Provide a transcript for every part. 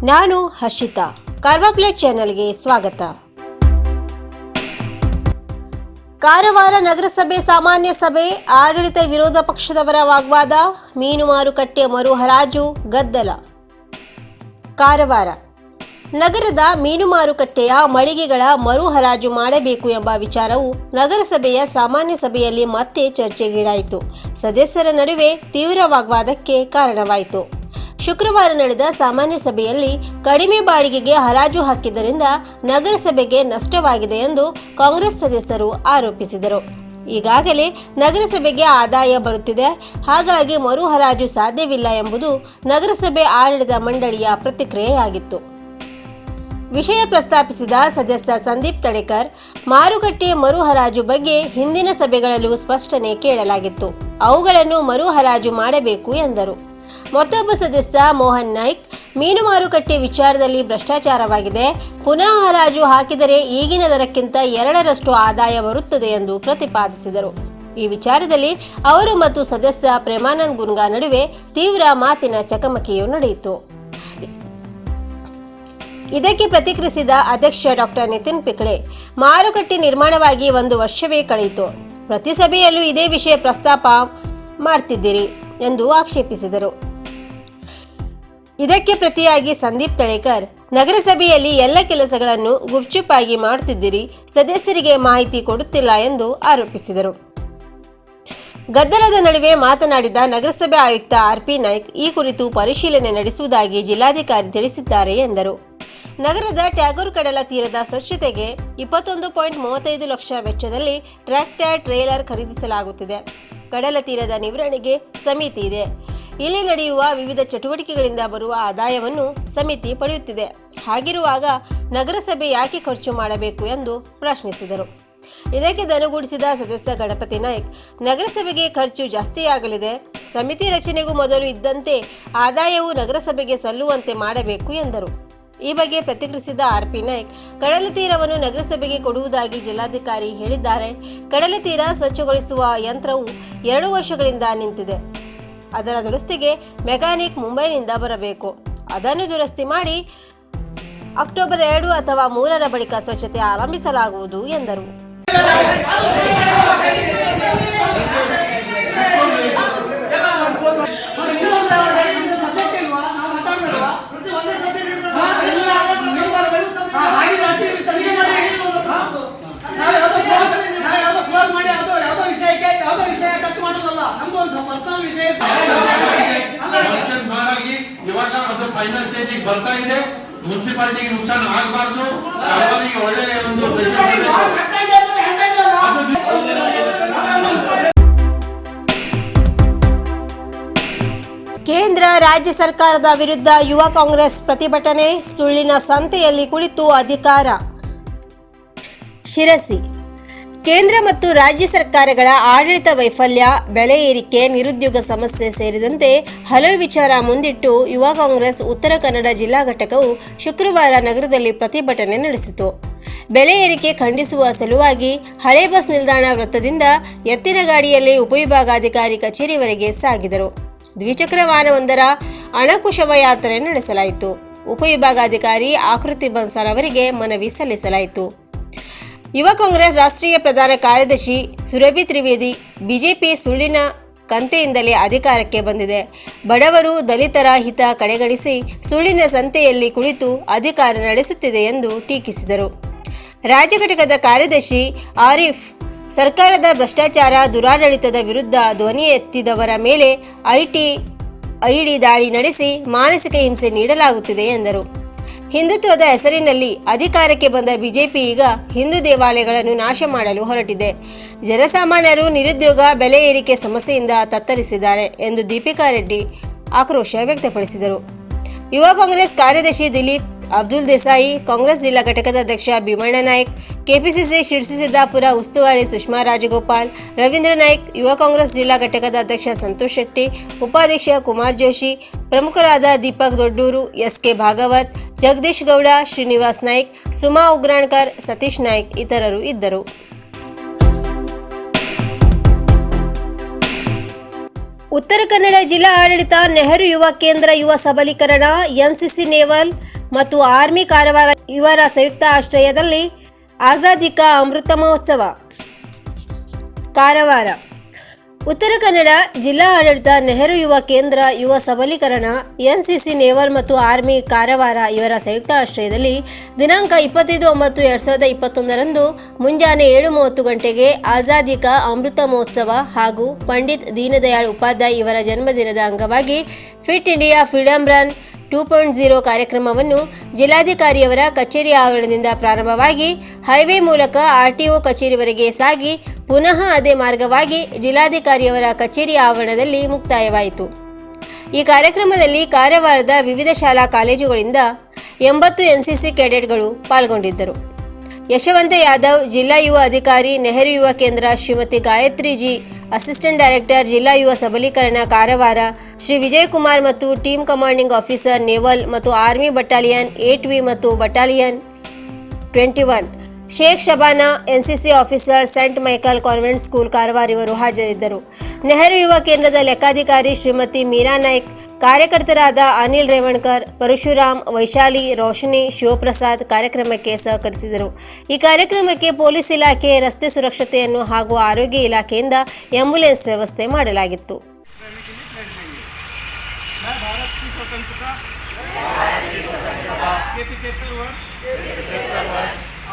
ನಾನು ಹರ್ಷಿತಾ, ಕಾರ್ವಾ ಪ್ಲೇಟ್ ಚಾನೆಲ್ಗೆ ಸ್ವಾಗತ. ಕಾರವಾರ ನಗರಸಭೆ ಸಾಮಾನ್ಯ ಸಭೆ, ಆಡಳಿತ ವಿರೋಧ ಪಕ್ಷದವರ ವಾಗ್ವಾದ, ಮೀನು ಮಾರುಕಟ್ಟೆ ಮರು ಹರಾಜು ಗದ್ದಲ. ಕಾರವಾರ ನಗರದ ಮೀನು ಮಾರುಕಟ್ಟೆಯ ಮಳಿಗೆಗಳ ಮರು ಹರಾಜು ಮಾಡಬೇಕು ಎಂಬ ವಿಚಾರವು ನಗರಸಭೆಯ ಸಾಮಾನ್ಯ ಸಭೆಯಲ್ಲಿ ಮತ್ತೆ ಚರ್ಚೆಗೀಡಾಯಿತು. ಸದಸ್ಯರ ನಡುವೆ ತೀವ್ರ ವಾಗ್ವಾದಕ್ಕೆ ಕಾರಣವಾಯಿತು. ಶುಕ್ರವಾರ ನಡೆದ ಸಾಮಾನ್ಯ ಸಭೆಯಲ್ಲಿ ಕಡಿಮೆ ಬಾಡಿಗೆಗೆ ಹರಾಜು ಹಾಕಿದ್ದರಿಂದ ನಗರಸಭೆಗೆ ನಷ್ಟವಾಗಿದೆ ಎಂದು ಕಾಂಗ್ರೆಸ್ ಸದಸ್ಯರು ಆರೋಪಿಸಿದರು. ಈಗಾಗಲೇ ನಗರಸಭೆಗೆ ಆದಾಯ ಬರುತ್ತಿದೆ, ಹಾಗಾಗಿ ಮರು ಹರಾಜು ಸಾಧ್ಯವಿಲ್ಲ ಎಂಬುದು ನಗರಸಭೆ ಆಡಳಿತ ಮಂಡಳಿಯ ಪ್ರತಿಕ್ರಿಯೆಯಾಗಿತ್ತು. ವಿಷಯ ಪ್ರಸ್ತಾಪಿಸಿದ ಸದಸ್ಯ ಸಂದೀಪ್ ತಡೇಕರ್, ಮಾರುಕಟ್ಟೆ ಮರು ಹರಾಜು ಬಗ್ಗೆ ಹಿಂದಿನ ಸಭೆಗಳಲ್ಲೂ ಸ್ಪಷ್ಟನೆ ಕೇಳಲಾಗಿತ್ತು, ಅವುಗಳನ್ನು ಮರು ಹರಾಜು ಮಾಡಬೇಕು ಎಂದರು. ಮತ್ತೊಬ್ಬ ಸದಸ್ಯ ಮೋಹನ್ ನಾಯ್ಕ್, ಮೀನು ಮಾರುಕಟ್ಟೆ ವಿಚಾರದಲ್ಲಿ ಭ್ರಷ್ಟಾಚಾರವಾಗಿದೆ, ಪುನಃ ಹರಾಜು ಹಾಕಿದರೆ ಈಗಿನ ದರಕ್ಕಿಂತ 2ರಷ್ಟು ಆದಾಯ ಬರುತ್ತದೆ ಎಂದು ಪ್ರತಿಪಾದಿಸಿದರು. ಈ ವಿಚಾರದಲ್ಲಿ ಅವರು ಮತ್ತು ಸದಸ್ಯ ಪ್ರೇಮಾನಂದ್ ಗುನ್ಗಾ ನಡುವೆ ತೀವ್ರ ಮಾತಿನ ಚಕಮಕಿಯು ನಡೆಯಿತು. ಇದಕ್ಕೆ ಪ್ರತಿಕ್ರಿಯಿಸಿದ ಅಧ್ಯಕ್ಷ ಡಾಕ್ಟರ್ ನಿತಿನ್ ಪಿಕಳೆ, ಮಾರುಕಟ್ಟೆ ನಿರ್ಮಾಣವಾಗಿ 1 ವರ್ಷವೇ ಕಳೆಯಿತು, ಪ್ರತಿ ಸಭೆಯಲ್ಲೂ ಇದೇ ವಿಷಯ ಪ್ರಸ್ತಾಪ ಮಾಡ್ತಿದ್ದೀರಿ ಎಂದು ಆಕ್ಷೇಪಿಸಿದರು. ಇದಕ್ಕೆ ಪ್ರತಿಯಾಗಿ ಸಂದೀಪ್ ತಡೇಕರ್, ನಗರಸಭೆಯಲ್ಲಿ ಎಲ್ಲ ಕೆಲಸಗಳನ್ನು ಗುಪ್ಚುಪ್ಪಾಗಿ ಮಾಡುತ್ತಿದ್ದೀರಿ, ಸದಸ್ಯರಿಗೆ ಮಾಹಿತಿ ಕೊಡುತ್ತಿಲ್ಲ ಎಂದು ಆರೋಪಿಸಿದರು. ಗದ್ದಲದ ನಡುವೆ ಮಾತನಾಡಿದ ನಗರಸಭೆ ಆಯುಕ್ತ ಆರ್.ಪಿ. ನಾಯ್ಕ್, ಈ ಕುರಿತು ಪರಿಶೀಲನೆ ನಡೆಸುವುದಾಗಿ ಜಿಲ್ಲಾಧಿಕಾರಿ ತಿಳಿಸಿದ್ದಾರೆ ಎಂದರು. ನಗರದ ಟ್ಯಾಗೋರ್ ಕಡಲ ತೀರದ ಸ್ವಚ್ಛತೆಗೆ 21.35 ಲಕ್ಷ ವೆಚ್ಚದಲ್ಲಿ ಟ್ರ್ಯಾಕ್ಟರ್ ಟ್ರೇಲರ್ ಖರೀದಿಸಲಾಗುತ್ತಿದೆ. ಕಡಲ ತೀರದ ನಿರ್ವಹಣೆಗೆ ಸಮಿತಿ ಇದೆ. ಇಲ್ಲಿ ನಡೆಯುವ ವಿವಿಧ ಚಟುವಟಿಕೆಗಳಿಂದ ಬರುವ ಆದಾಯವನ್ನು ಸಮಿತಿ ಪಡೆಯುತ್ತಿದೆ. ಹಾಗಿರುವಾಗ ನಗರಸಭೆ ಯಾಕೆ ಖರ್ಚು ಮಾಡಬೇಕು ಎಂದು ಪ್ರಶ್ನಿಸಿದರು. ಇದಕ್ಕೆ ದನುಗೂಡಿಸಿದ ಸದಸ್ಯ ಗಣಪತಿ ನಾಯ್ಕ್, ನಗರಸಭೆಗೆ ಖರ್ಚು ಜಾಸ್ತಿಯಾಗಲಿದೆ, ಸಮಿತಿ ರಚನೆಗೂ ಮೊದಲು ಇದ್ದಂತೆ ಆದಾಯವು ನಗರಸಭೆಗೆ ಸಲ್ಲುವಂತೆ ಮಾಡಬೇಕು ಎಂದರು. ಈ ಬಗ್ಗೆ ಪ್ರತಿಕ್ರಿಯಿಸಿದ ಆರ್.ಪಿ. ನಾಯ್ಕ್, ಕಡಲ ತೀರವನ್ನು ನಗರಸಭೆಗೆ ಕೊಡುವುದಾಗಿ ಜಿಲ್ಲಾಧಿಕಾರಿ ಹೇಳಿದ್ದಾರೆ. ಕಡಲ ತೀರ ಸ್ವಚ್ಛಗೊಳಿಸುವ ಯಂತ್ರವು 2 ವರ್ಷಗಳಿಂದ ನಿಂತಿದೆ. ಅದರ ದುರಸ್ತಿಗೆ ಮೆಕ್ಯಾನಿಕ್ ಮುಂಬೈನಿಂದ ಬರಬೇಕು. ಅದನ್ನು ದುರಸ್ತಿ ಮಾಡಿ ಅಕ್ಟೋಬರ್ 2 ಅಥವಾ 3ರ ಬಳಿಕ ಸ್ವಚ್ಛತೆ ಆರಂಭಿಸಲಾಗುವುದು ಎಂದರು. ಫೈನಲ್ ಸ್ಟೇಜಿಗೆ ಬರ್ತಾ ಇದೆ, ಮುನ್ಸಿಪಾಲಿಟಿಗೆ ನುಕ್ಸಾನ ಆಗಬಾರ್ದು, ಒಳ್ಳೆ ಒಂದು ಕೇಂದ್ರ ರಾಜ್ಯ ಸರ್ಕಾರದ ವಿರುದ್ಧ ಯುವ ಕಾಂಗ್ರೆಸ್ ಪ್ರತಿಭಟನೆ, ಸುಳ್ಳಿನ ಸಂತೆಯಲ್ಲಿ ಕುಳಿತು ಅಧಿಕಾರ. ಶಿರಸಿ ಕೇಂದ್ರ ಮತ್ತು ರಾಜ್ಯ ಸರ್ಕಾರಗಳ ಆಡಳಿತ ವೈಫಲ್ಯ, ಬೆಲೆ ಏರಿಕೆ, ನಿರುದ್ಯೋಗ ಸಮಸ್ಯೆ ಸೇರಿದಂತೆ ಹಲವು ವಿಚಾರ ಮುಂದಿಟ್ಟು ಯುವ ಕಾಂಗ್ರೆಸ್ ಉತ್ತರ ಕನ್ನಡ ಜಿಲ್ಲಾ ಘಟಕವು ಶುಕ್ರವಾರ ನಗರದಲ್ಲಿ ಪ್ರತಿಭಟನೆ ನಡೆಸಿತು. ಬೆಲೆ ಏರಿಕೆ ಖಂಡಿಸುವ ಸಲುವಾಗಿ ಹಳೆ ಬಸ್ ನಿಲ್ದಾಣ ವೃತ್ತದಿಂದ ಎತ್ತಿನ ಗಾಡಿಯಲ್ಲಿ ಉಪವಿಭಾಗಾಧಿಕಾರಿ ಕಚೇರಿವರೆಗೆ ಸಾಗಿದರು. ದ್ವಿಚಕ್ರ ವಾಹನವೊಂದರ ಅಣಕು ಯಾತ್ರೆ ನಡೆಸಲಾಯಿತು. ಉಪವಿಭಾಗಾಧಿಕಾರಿ ಆಕೃತಿ ಬನ್ಸಾಲ್ ಅವರಿಗೆ ಮನವಿ ಸಲ್ಲಿಸಲಾಯಿತು. ಯುವ ಕಾಂಗ್ರೆಸ್ ರಾಷ್ಟ್ರೀಯ ಪ್ರಧಾನ ಕಾರ್ಯದರ್ಶಿ ಸುರಭಿ ತ್ರಿವೇದಿ, ಬಿಜೆಪಿ ಸುಳ್ಳಿನ ಕಂತೆಯಿಂದಲೇ ಅಧಿಕಾರಕ್ಕೆ ಬಂದಿದೆ, ಬಡವರು ದಲಿತರ ಹಿತ ಕಡೆಗಣಿಸಿ ಸುಳ್ಳಿನ ಸಂತೆಯಲ್ಲಿ ಕುಳಿತು ಅಧಿಕಾರ ನಡೆಸುತ್ತಿದೆ ಎಂದು ಟೀಕಿಸಿದರು. ರಾಜ್ಯ ಘಟಕದ ಕಾರ್ಯದರ್ಶಿ ಆರಿಫ್, ಸರ್ಕಾರದ ಭ್ರಷ್ಟಾಚಾರ, ದುರಾಡಳಿತದ ವಿರುದ್ಧ ಧ್ವನಿ ಎತ್ತಿದವರ ಮೇಲೆ ಐಡಿ ದಾಳಿ ನಡೆಸಿ ಮಾನಸಿಕ ಹಿಂಸೆ ನೀಡಲಾಗುತ್ತಿದೆ ಎಂದರು. ಹಿಂದುತ್ವದ ಹೆಸರಿನಲ್ಲಿ ಅಧಿಕಾರಕ್ಕೆ ಬಂದ ಬಿಜೆಪಿ ಈಗ ಹಿಂದೂ ದೇವಾಲಯಗಳನ್ನು ನಾಶ ಮಾಡಲು ಹೊರಟಿದೆ. ಜನಸಾಮಾನ್ಯರು ನಿರುದ್ಯೋಗ, ಬೆಲೆ ಏರಿಕೆ ಸಮಸ್ಯೆಯಿಂದ ತತ್ತರಿಸಿದ್ದಾರೆ ಎಂದು ದೀಪಿಕಾ ರೆಡ್ಡಿ ಆಕ್ರೋಶ ವ್ಯಕ್ತಪಡಿಸಿದರು. ಯುವ ಕಾಂಗ್ರೆಸ್ ಕಾರ್ಯದರ್ಶಿ ದಿಲೀಪ್ ಅಬ್ದುಲ್ ದೇಸಾಯಿ, ಕಾಂಗ್ರೆಸ್ ಜಿಲ್ಲಾ ಘಟಕದ ಅಧ್ಯಕ್ಷ ಭೀಮಣ್ಣ ನಾಯ್ಕ್, ಕೆಪಿಸಿಸಿ ಶಿರಸಿ ಸಿದ್ದಾಪುರ ಉಸ್ತುವಾರಿ ಸುಷ್ಮಾ ರಾಜಗೋಪಾಲ್, ರವೀಂದ್ರ ನಾಯ್ಕ್, ಯುವ ಕಾಂಗ್ರೆಸ್ ಜಿಲ್ಲಾ ಘಟಕದ ಅಧ್ಯಕ್ಷ ಸಂತೋಷ್ ಶೆಟ್ಟಿ, ಉಪಾಧ್ಯಕ್ಷ ಕುಮಾರ್ ಜೋಶಿ, ಪ್ರಮುಖರಾದ ದೀಪಕ್ ದೊಡ್ಡೂರು, ಎಸ್.ಕೆ. ಭಾಗವತ್, ಜಗದೀಶ್ ಗೌಡ, ಶ್ರೀನಿವಾಸ್ ನಾಯ್ಕ್, ಸುಮಾ ಉಗ್ರಾಣ್ಕರ್, ಸತೀಶ್ ನಾಯ್ಕ್ ಇತರರು ಇದ್ದರು. ಉತ್ತರ ಕನ್ನಡ ಜಿಲ್ಲಾ ಆಡಳಿತ, ನೆಹರು ಯುವ ಕೇಂದ್ರ ಯುವ ಸಬಲೀಕರಣ, ಎನ್ಸಿಸಿ ನೇವಲ್ ಮತ್ತು ಆರ್ಮಿ ಕಾರವಾರ ಇವರ ಸಂಯುಕ್ತ ಆಶ್ರಯದಲ್ಲಿ ಆಜಾದಿ ಕಾ ಅಮೃತ ಮಹೋತ್ಸವ ಕಾರವಾರ. ಉತ್ತರ ಕನ್ನಡ ಜಿಲ್ಲಾ ಆಡಳಿತ, ನೆಹರು ಯುವ ಕೇಂದ್ರ, ಯುವ ಸಬಲೀಕರಣ, ಎನ್ಸಿಸಿ, ನೇವಲ್ ಮತ್ತು ಆರ್ಮಿ ಕಾರವಾರ ಇವರ ಸಂಯುಕ್ತ ಆಶ್ರಯದಲ್ಲಿ ದಿನಾಂಕ 25/9/2021 ಮುಂಜಾನೆ 7:30 ಗಂಟೆಗೆ ಆಜಾದಿ ಕಾ ಅಮೃತ ಮಹೋತ್ಸವ ಹಾಗೂ ಪಂಡಿತ್ ದೀನದಯಾಳ್ ಉಪಾಧ್ಯಾಯ ಇವರ ಜನ್ಮದಿನದ ಅಂಗವಾಗಿ ಫಿಟ್ ಇಂಡಿಯಾ ಫ್ರೀಡಂ ರನ್ 2.0 ಕಾರ್ಯಕ್ರಮವನ್ನು ಜಿಲ್ಲಾಧಿಕಾರಿಯವರ ಕಚೇರಿ ಆವರಣದಿಂದ ಪ್ರಾರಂಭವಾಗಿ ಹೈವೇ ಮೂಲಕ ಆರ್ಟಿಒ ಕಚೇರಿವರೆಗೆ ಸಾಗಿ ಪುನಃ ಅದೇ ಮಾರ್ಗವಾಗಿ ಜಿಲ್ಲಾಧಿಕಾರಿಯವರ ಕಚೇರಿ ಆವರಣದಲ್ಲಿ ಮುಕ್ತಾಯವಾಯಿತು. ಈ ಕಾರ್ಯಕ್ರಮದಲ್ಲಿ ಕಾರವಾರದ ವಿವಿಧ ಶಾಲಾ ಕಾಲೇಜುಗಳಿಂದ 80 ಎನ್ಸಿಸಿ ಕೆಡೆಟ್ಗಳು ಪಾಲ್ಗೊಂಡಿದ್ದರು. ಯಶವಂತ ಯಾದವ್, ಜಿಲ್ಲಾ ಯುವ ಅಧಿಕಾರಿ, ನೆಹರು ಯುವ ಕೇಂದ್ರ, ಶ್ರೀಮತಿ ಗಾಯತ್ರಿ ಜಿ, ಅಸಿಸ್ಟೆಂಟ್ ಡೈರೆಕ್ಟರ್, ಜಿಲ್ಲಾ ಯುವ ಸಬಲೀಕರಣ ಕಾರವಾರ, ಶ್ರೀ ವಿಜಯಕುಮಾರ್ ಮತ್ತು ಟೀಮ್ ಕಮಾಂಡಿಂಗ್ ಆಫೀಸರ್, ನೇವಲ್ ಮತ್ತು ಆರ್ಮಿ ಬಟಾಲಿಯನ್ 8ವಿ ಮತ್ತು battalion 21, Sheikh Shabana, NCC officer, saint Michael convent school Karwar ಇವರು ಹಾಜರಿದ್ದರು. ನೆಹರು ಯುವ ಕೇಂದ್ರದ ಲೆಕ್ಕಾಧಿಕಾರಿ ಶ್ರೀಮತಿ ಮೀರಾ ನಾಯ್ಕ್, ಕಾರ್ಯಕರ್ತರಾದ ಅನಿಲ್ ರೇವಣ್ಕರ್, ಪರಶುರಾಮ್, ವೈಶಾಲಿ, ರೋಶನಿ, ಶಿವಪ್ರಸಾದ್ ಕಾರ್ಯಕ್ರಮಕ್ಕೆ ಸಹಕರಿಸಿದರು. ಈ ಕಾರ್ಯಕ್ರಮಕ್ಕೆ ಪೊಲೀಸ್ ಇಲಾಖೆ, ರಸ್ತೆ ಸುರಕ್ಷತೆಯನ್ನು ಹಾಗೂ ಆರೋಗ್ಯ ಇಲಾಖೆಯಿಂದ ಆಂಬ್ಯುಲೆನ್ಸ್ ವ್ಯವಸ್ಥೆ ಮಾಡಲಾಗಿತ್ತು.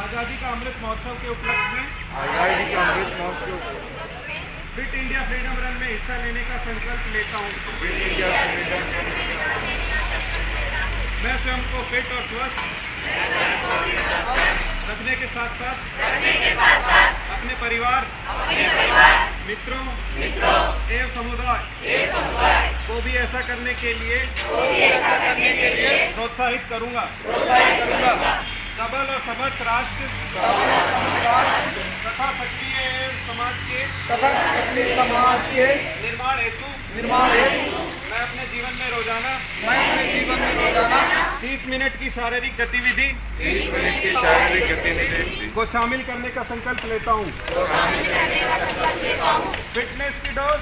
आज़ादी का अमृत महोत्सव के उपलक्ष्य में फिट इंडिया फ्रीडम रन में हिस्सा लेने का संकल्प लेता हूँ। मैं स्वयं को फिट और स्वस्थ रखने के साथ साथ अपने परिवार, मित्रों एवं समुदाय को भी ऐसा करने के लिए प्रोत्साहित करूँगा। सबल और समर्थ राष्ट्र तथा सक्रिय समाज के निर्माण हेतु मैं अपने जीवन में रोजाना 30 मिनट की शारीरिक गतिविधि को शामिल करने का संकल्प लेता हूँ। फिटनेस की डोज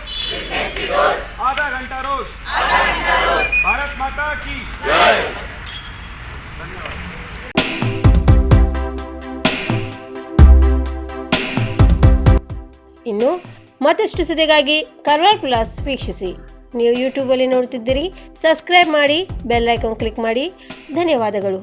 आधा घंटा रोज। भारत माता की जय। धन्यवाद। ಇನ್ನು ಮತ್ತಷ್ಟು ಸುದ್ದಿಗಾಗಿ ಕರ್ವಾರ್ ಪ್ಲಸ್ ವೀಕ್ಷಿಸಿ. ನೀವು ಯೂಟ್ಯೂಬಲ್ಲಿ ನೋಡ್ತಿದ್ದೀರಿ, ಸಬ್ಸ್ಕ್ರೈಬ್ ಮಾಡಿ, ಬೆಲ್ ಐಕಾನ್ ಕ್ಲಿಕ್ ಮಾಡಿ. ಧನ್ಯವಾದಗಳು.